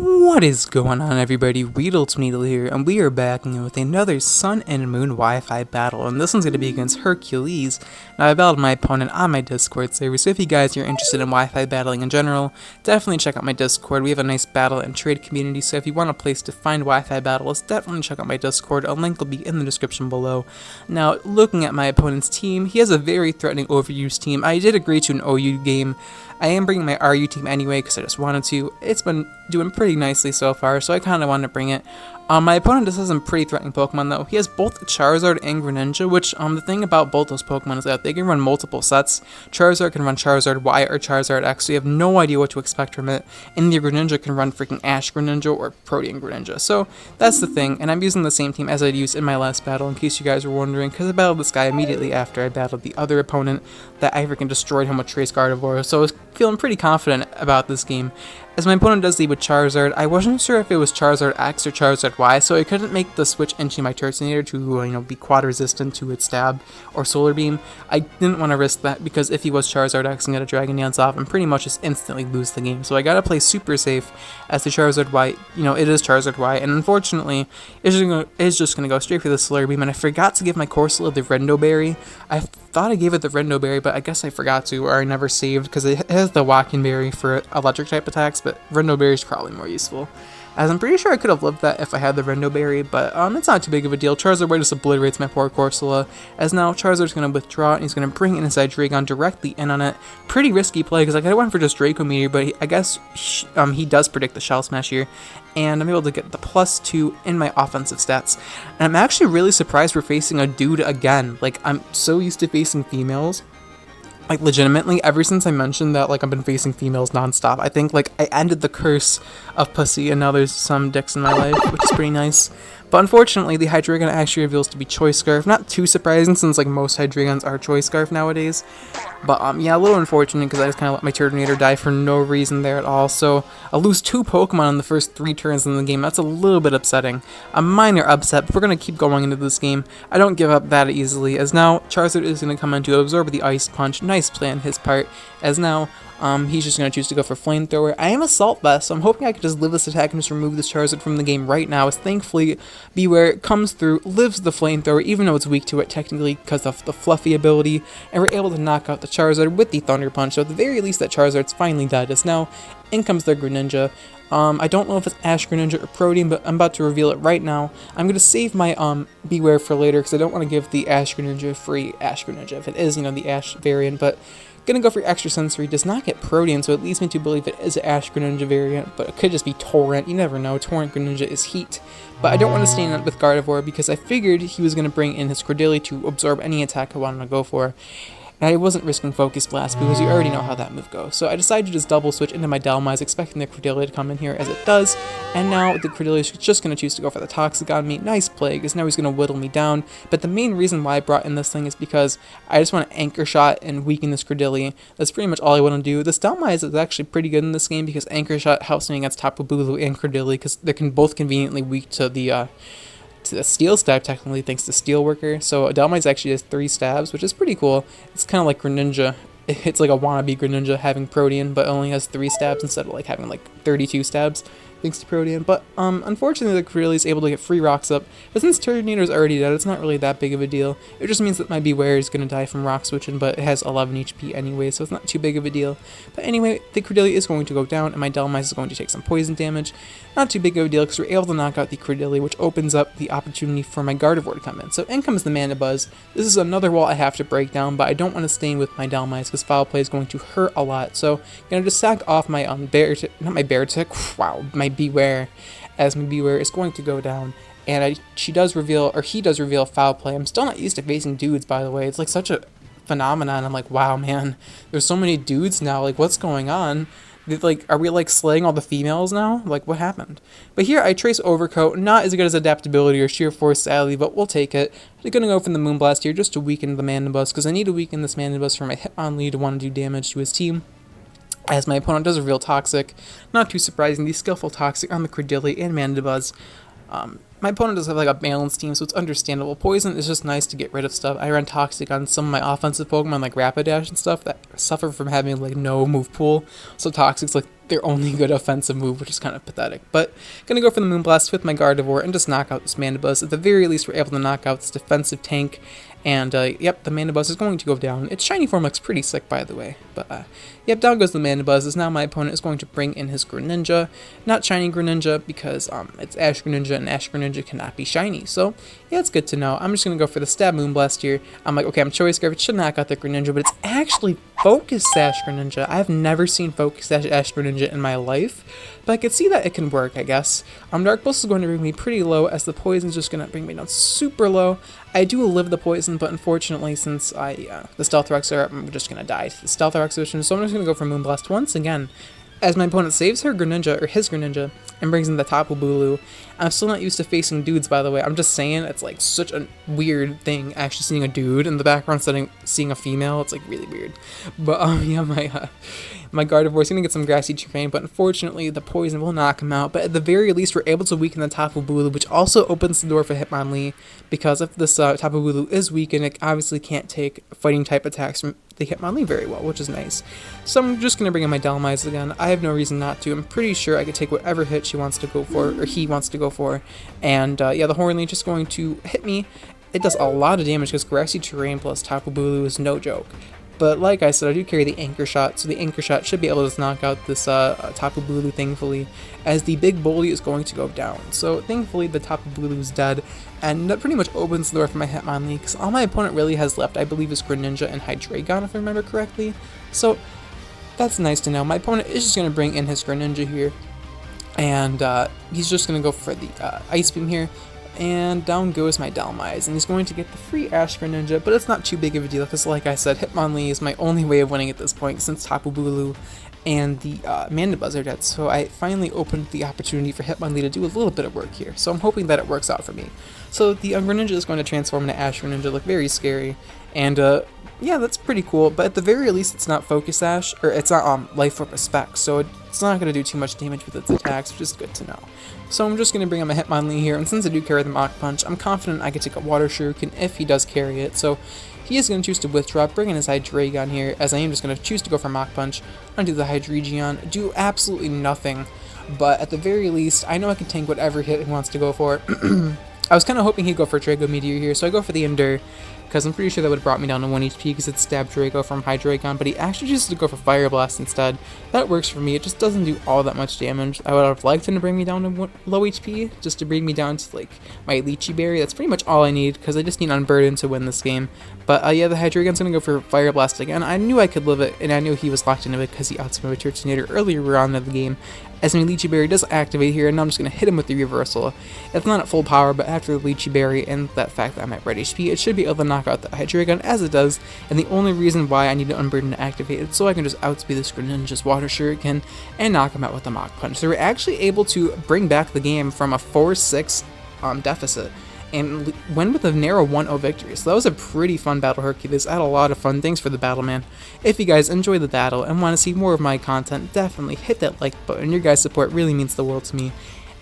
What is going on, everybody? WeedleTwineedle here, and we are back with another Sun and Moon Wi-Fi battle, and this one's going to be against Hercules. Now, I battled my opponent on my Discord server, so if you guys are interested in Wi-Fi battling in general, definitely check out my Discord. We have a nice battle and trade community, so if you want a place to find Wi-Fi battles, definitely check out my Discord. A link will be in the description below. Now, looking at my opponent's team, he has a very threatening overuse team. I did agree to an OU game. I am bringing my RU team anyway because I just wanted to. It's been doing pretty nicely so far, so I kind of wanted to bring it. My opponent just has some pretty threatening Pokemon though. He has both Charizard and Greninja, which the thing about both those Pokemon is that they can run multiple sets. Charizard can run Charizard Y or Charizard X, so you have no idea what to expect from it. And the Greninja can run freaking Ash Greninja or Protean Greninja. So that's the thing, and I'm using the same team as I'd used in my last battle, in case you guys were wondering, because I battled this guy immediately after I battled the other opponent that I freaking destroyed him with Trace Gardevoir, so I was feeling pretty confident about this game. As my opponent does lead with Charizard, I wasn't sure if it was Charizard X or Charizard Y, so I couldn't make the switch into my Turtonator to, be quad resistant to its stab or Solar Beam. I didn't want to risk that because if he was Charizard X and got a Dragon Dance off and pretty much just instantly lose the game. So I gotta play super safe as the Charizard Y, it is Charizard Y, and unfortunately, it's just gonna go straight for the Solar Beam, and I forgot to give my Corsola the Rendo Berry. I thought I gave it the Rendo Berry, but I guess I forgot to, or I never saved, because it has the Walking Berry for electric type attacks, but Rendo Berry is probably more useful. As I'm pretty sure I could have lived that if I had the Rendo Berry, but it's not too big of a deal. Charizard White just obliterates my poor Corsola, as now Charizard's going to withdraw, and he's going to bring in inside Dragon directly in on it. Pretty risky play, because I could have went for just Draco Meteor, but I guess he does predict the Shell Smash here, and I'm able to get the +2 in my offensive stats. And I'm actually really surprised we're facing a dude again. Like, I'm so used to facing females. Like, legitimately, ever since I mentioned that, I've been facing females nonstop, I think, I ended the curse of pussy, and now there's some dicks in my life, which is pretty nice. But unfortunately, the Hydreigon actually reveals to be Choice Scarf. Not too surprising, since, most Hydreigons are Choice Scarf nowadays. But, yeah, a little unfortunate, because I just kind of let my Turtonator die for no reason there at all. So, I lose 2 Pokemon in the first 3 turns in the game. That's a little bit upsetting. A minor upset, but we're going to keep going into this game. I don't give up that easily, as now Charizard is going to come in to absorb the Ice Punch. Nice play on his part, as now he's just going to choose to go for Flamethrower. I am Assault Vest, so I'm hoping I can just live this attack and just remove this Charizard from the game right now, as thankfully Bewear comes through, lives the Flamethrower, even though it's weak to it technically because of the Fluffy ability, and we're able to knock out the Charizard with the Thunder Punch. So at the very least, that Charizard's finally dead, as now in comes the Greninja. I don't know if it's Ash Greninja or Protean, but I'm about to reveal it right now. I'm going to save my Bewear for later, because I don't want to give the Ash Greninja free Ash Greninja, if it is, the Ash variant, but gonna go for Extra Sensory. Does not get Protean, so it leads me to believe it is an Ash Greninja variant, but it could just be Torrent. You never know. Torrent Greninja is heat. But I don't want to stand up with Gardevoir because I figured he was going to bring in his Cordeli to absorb any attack I wanted to go for. And I wasn't risking Focus Blast because you already know how that move goes. So I decided to just double switch into my Dhelmise, expecting the Cordeli to come in here as it does. And now the Cordeli is just going to choose to go for the Toxic on me. Nice play, because now he's going to whittle me down. But the main reason why I brought in this thing is because I just want to Anchor Shot and weaken this Cordeli. That's pretty much all I want to do. This Dhelmise is actually pretty good in this game because Anchor Shot helps me against Tapu Bulu and Cordeli, because they can both conveniently weak to the Steel stab, technically, thanks to Steel Worker. So Dhelmise actually has 3 stabs, which is pretty cool. It's kind of like Greninja. It's like a wannabe Greninja having Protean, but only has 3 stabs instead of having 32 stabs, thanks to Protean. But unfortunately, the Cordeli is able to get free rocks up. But since Turtonator is already dead, it's not really that big of a deal. It just means that my Bewear is going to die from rock switching, but it has 11 HP anyway, so it's not too big of a deal. But anyway, the Cordeli is going to go down, and my Dhelmise is going to take some poison damage. Not too big of a deal, because we're able to knock out the Cordeli, which opens up the opportunity for my Gardevoir to come in. So in comes the Mandibuzz. This is another wall I have to break down, but I don't want to stay with my Dhelmise, because Foul Play is going to hurt a lot. So I'm going to just sack off my my Bewear, as my Bewear is going to go down. And he does reveal Foul Play. I'm still not used to facing dudes, by the way. It's such a phenomenon. I'm like, wow, man, there's so many dudes now. What's going on? Are we slaying all the females now? What happened? But here I trace Overcoat, not as good as Adaptability or Sheer Force, sadly, but we'll take it. I'm gonna go for the Moonblast here just to weaken the Mandibuzz, because I need to weaken this Mandibuzz for my Hitmonlee to want to do damage to his team. As my opponent does reveal Toxic. Not too surprising, the Skillful Toxic on the Cordeli and Mandibuzz. my opponent does have like a balanced team, so it's understandable. Poison is just nice to get rid of stuff. I ran Toxic on some of my offensive Pokemon like Rapidash and stuff that suffer from having like no move pool, so Toxic's like their only good offensive move, which is kind of pathetic. But gonna go for the Moonblast with my Gardevoir and just knock out this Mandibuzz. At the very least, we're able to knock out this defensive tank. And, yep, the Mandibuzz is going to go down. Its shiny form looks pretty sick, by the way. But, yep, down goes the Mandibuzz, as now my opponent is going to bring in his Greninja. Not shiny Greninja, because, it's Ash Greninja, and Ash Greninja cannot be shiny. So, yeah, it's good to know. I'm just going to go for the Stab Moonblast here. I'm like, okay, I'm Choice Scarf. It should knock out the Greninja, but it's actually Focus Sash Greninja. I've never seen Focus Sash Ash Greninja in my life, but I could see that it can work, I guess. Dark Pulse is going to bring me pretty low, as the Poison is just going to bring me down super low. I do live the Poison, but unfortunately, since the Stealth Rocks are up, I'm just going to die to the Stealth Rocks Ocean, so I'm just going to go for Moonblast once again. As my opponent saves her Greninja, or his Greninja, and brings in the Tapu Bulu. I'm still not used to facing dudes, by the way. I'm just saying, it's like such a weird thing, actually seeing a dude in the background instead of seeing a female. It's like really weird. But, yeah, my Gardevoir is going to get some grassy terrain, but unfortunately the Poison will knock him out. But at the very least, we're able to weaken the Tapu Bulu, which also opens the door for Hitmonlee, because if this Tapu Bulu is weakened, it obviously can't take fighting type attacks from the Hitmonlee very well, which is nice. So I'm just going to bring in my Dhelmise again. I have no reason not to. I'm pretty sure I could take whatever hit she wants to go for, or he wants to go for. And yeah, the Hornly just going to hit me. It does a lot of damage because grassy terrain plus Tapu Bulu is no joke. But like I said, I do carry the Anchor Shot, so the Anchor Shot should be able to knock out this Tapu Bulu, thankfully, as the Big Bully is going to go down. So thankfully the Tapu Bulu is dead, and that pretty much opens the door for my Hitmonlee, because all my opponent really has left, I believe, is Greninja and Hydreigon, if I remember correctly. So that's nice to know. My opponent is just going to bring in his Greninja here, and he's just going to go for the Ice Beam here. And down goes my Dhelmise, and he's going to get the free Ash Greninja, but it's not too big of a deal, because like I said, Hitmonlee is my only way of winning at this point, since Tapu Bulu and the Mandibuzz are dead, so I finally opened the opportunity for Hitmonlee to do a little bit of work here, so I'm hoping that it works out for me. So the Greninja is going to transform into Ash Greninja, look very scary, and yeah, that's pretty cool, but at the very least it's not Focus Ash, or it's not Life Orb Respect, so it's not going to do too much damage with its attacks, which is good to know. So I'm just going to bring up my Hitmonlee here, and since I do carry the Mach Punch, I'm confident I can take a Water Shuriken if he does carry it. So he is going to choose to withdraw, bring in his Hydreigon here, as I am just going to choose to go for Mach Punch onto the Hydreigon, do absolutely nothing, but at the very least, I know I can tank whatever hit he wants to go for. I was kind of hoping he'd go for Draco Meteor here, so I go for the Endure, because I'm pretty sure that would have brought me down to 1 HP because it stabbed Draco from Hydreigon, but he actually chooses to go for Fire Blast instead. That works for me. It just doesn't do all that much damage. I would have liked him to bring me down to low HP, just to bring me down to like my Lychee Berry. That's pretty much all I need, because I just need Unburden to win this game. But yeah, the Hydreigon's going to go for Fire Blast again. I knew I could live it, and I knew he was locked into it because he outsmarted Turtonator earlier on in the game. As my Lychee Berry does activate here, and now I'm just going to hit him with the Reversal. It's not at full power, but after the Lychee Berry and that fact that I'm at red HP, it should be able to knock out the Hydreigon as it does, and the only reason why I need to Unburden to activate it so I can just outspeed this Greninja's Water Shuriken and knock him out with the Mach Punch. So we're actually able to bring back the game from a 4-6 deficit and win with a narrow 1-0 victory. So that was a pretty fun battle, Hercules. I had a lot of fun. Thanks for the battle, man. If you guys enjoyed the battle and want to see more of my content, definitely hit that like button. Your guys' support really means the world to me.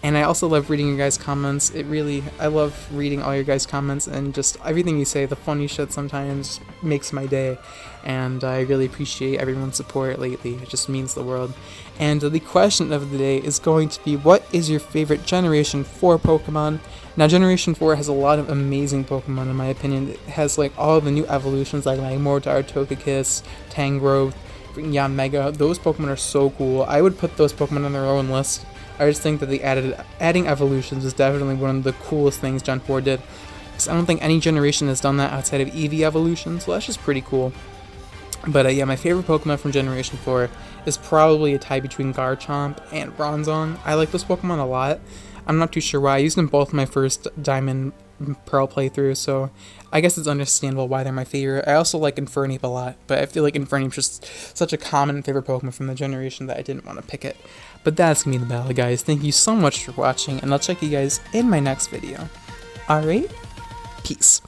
And I also love reading your guys' comments. I love reading all your guys' comments, and just everything you say, the funny shit sometimes makes my day. And I really appreciate everyone's support lately. It just means the world. And the question of the day is going to be, what is your favorite Generation 4 Pokemon? Now, Generation 4 has a lot of amazing Pokemon, in my opinion. It has like all of the new evolutions, like Magmortar, Togekiss, Tangrowth, Yanmega. Those Pokemon are so cool. I would put those Pokemon on their own list. I just think that adding evolutions is definitely one of the coolest things Gen 4 did. Because I don't think any generation has done that outside of EV evolution, so that's just pretty cool. But yeah, my favorite Pokemon from Generation 4 is probably a tie between Garchomp and Bronzong. I like those Pokemon a lot. I'm not too sure why. I used them both in my first Diamond Pearl playthrough, so I guess it's understandable why they're my favorite. I also like Infernape a lot, but I feel like Infernape's just such a common favorite Pokemon from the generation that I didn't want to pick it. But that's gonna be the battle, guys. Thank you so much for watching, and I'll check you guys in my next video. Alright, peace.